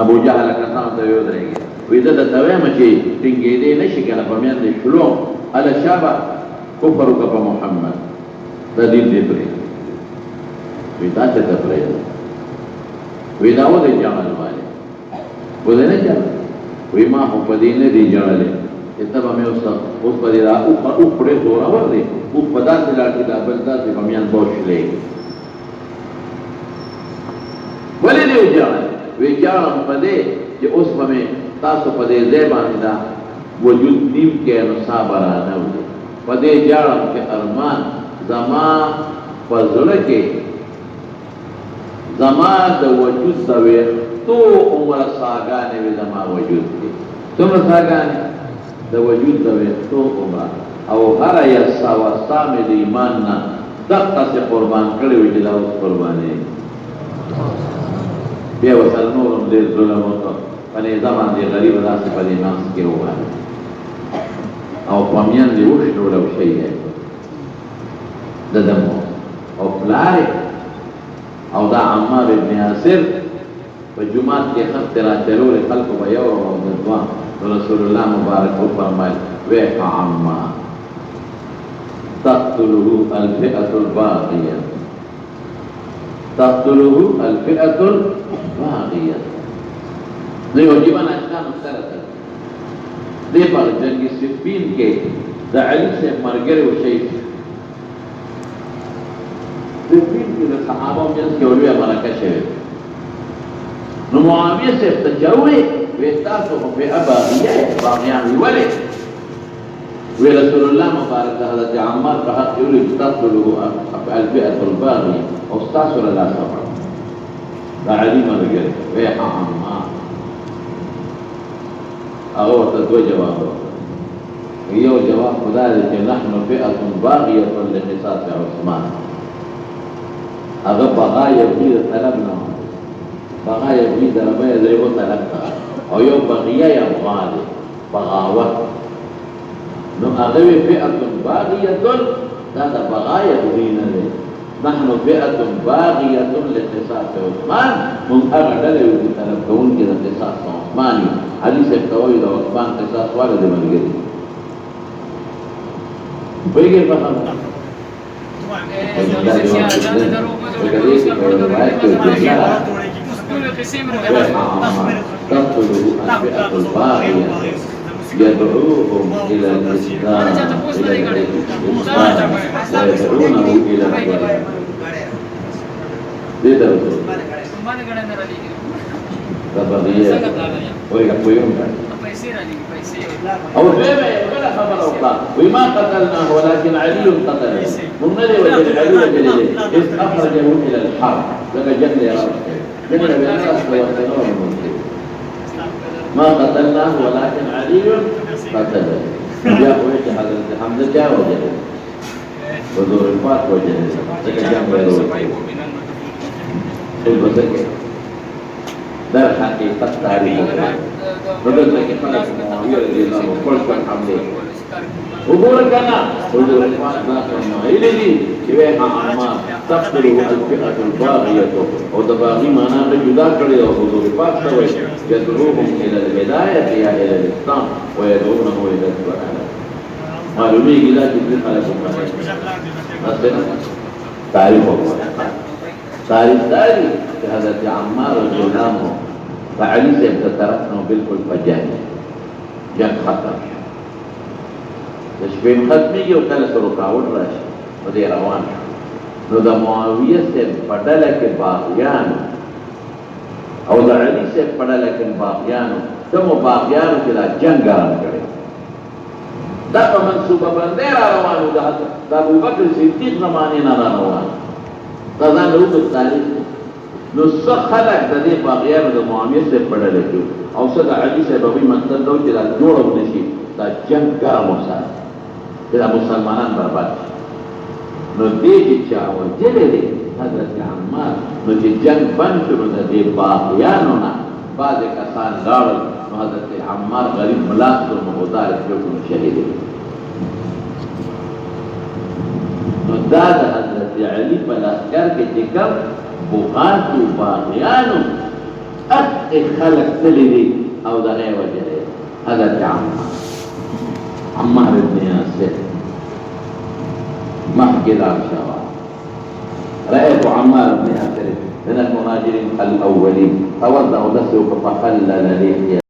ابو جهل کسان ته یو درېږي وې دا ته وایم چې ټینګېدې نشي کنه په میاندې شلو اله شابه کفر وکړه په محمد د دین دې پرې وې دا څه ته پرې وې دا و دې جامل والے و دې نه جامل وې ما خو په دې نه دي جړلې ته به مې اوس په دې را او پرې زورا ور دي او په داسې لاټې دا بل داسې په میان بوشلې ولې دې وجړل وې جړم په دې چې اوس په مې تاسو په دې ځای باندې دا وجود نیم کې نو صابرانه وي په دې جړم کې ارمان زما په زړه کې زما د وجود د وېختو عمر ساګانې وي زما وجود کې څومره ساګانې د وجود د وېختو عمر او هر یا ساوستا مې د ایمان نه دقه سي قربان کړی وي چې دا اوس قربانې بیا ورسره نور هم ډېر ظلم وکړ په نظام باندې غریب داسې په دې منځ کې ووهل او په میاندې وشلول او شی دی د ده مور او پلار او دا عمار ابن یاسر په جومات کې خط راچلولې خلکو به یو او د دوه رسول الله مبارک وفرمایل ویح عمار تقتله الفئة الباغية تقتله الفئة الباغية نو واجبان اشکان مشترکه دې په جنگ صفین کې د علي سے مرګره او شهید صفین کې د صحابه مې کې اولیا مرکه شوه نو معاویه سے تجوي وتاسو په اباغیه باغیان ویلې وی رسول الله مبارک حضرت عمار په حق یو تقتله الفئة الباغية او تاسو له لاسه دا علي مرګره وی عمار هغه ته دوه جواب یو جواب خدای دې چې نحن فئة باغية لقصاص عثمان هغه بغاية دې طلبنا بغاية دې دربه دې وو طلب او یو بغيه یا غاله بغاوت نو هغه فئة باغية دا بغاية دې نه نحن فئة باغية لقصاص عثمان من أغدل يتلقون كده قصاص عثمان حديث التوحيد عثمان قصاص والد من غيره بيجي الفهم تقتله الفئة الباغية يدعوهم إلى الإسلام ويدعونه إلى الضلال دې ته او بلا خبر اوقات وما قتلناه ولكن علي قتله من الذي وجد علي وجد إذ أخرجه إلى الحرب لقد جد يا رب جد بالناس والتنور ما قتلناه ولكن علي قتله جاء وجه حضرت حمزة جاء وجده وذو الفات وجده لقد جنب البزكي در حقيقة تاريخ بدل لك خلق معاوية رضي الله عنه كل حمله وبوركنا حضور الفات لا كنا إلي كيف عمار تقتله الفئة الباغية وتباغي معنا جدا كره حضور الفات سوي يدعوهم إلى الهداية يا إلى الإسلام ويدعونه إلى الضلال معلومي كذا كتير خلقهم أصلا تعريف تاريخ حضرت عمار رضي الله عنه فعلي سے ترکنا بالکل فجانی جنگ ختم تشبین ختمی کی وکل سر رکاوٹ راشي و دې روان نو د معاویه سے پډله کې باغیان او د علي سے پډله کې باغیان کوم باغیان چې دا جنگ ګران کړي دا په منصوبه باندې روانو د ابوبکر صدیق زمانه نه روان دا ځان له تاریخ نو څه خلک د دې باغیانو د معاویه سے پړل کېو او څه د علي سے به مطلب دا چې دا جوړو نشي دا جنگ ګرم وسه چې دا مسلمانان برباد نو دې چې چا وجلې دي حضرت عمار نو چې جنگ بند شو د دې باغیانو نه بعض کسان لاړل نو حضرت عمار غریب ملاک او مغدار کړو شهید نو دا د حضرت علي په لښکر کې چې کوم بغاتو باغیانو خلق تلدي او دغه وجه حضرت عمار بن ياسر محجد الشوا رأيت عمار بن ياسر من المهاجرين الاولين توضأ نفسه فخلل لحيته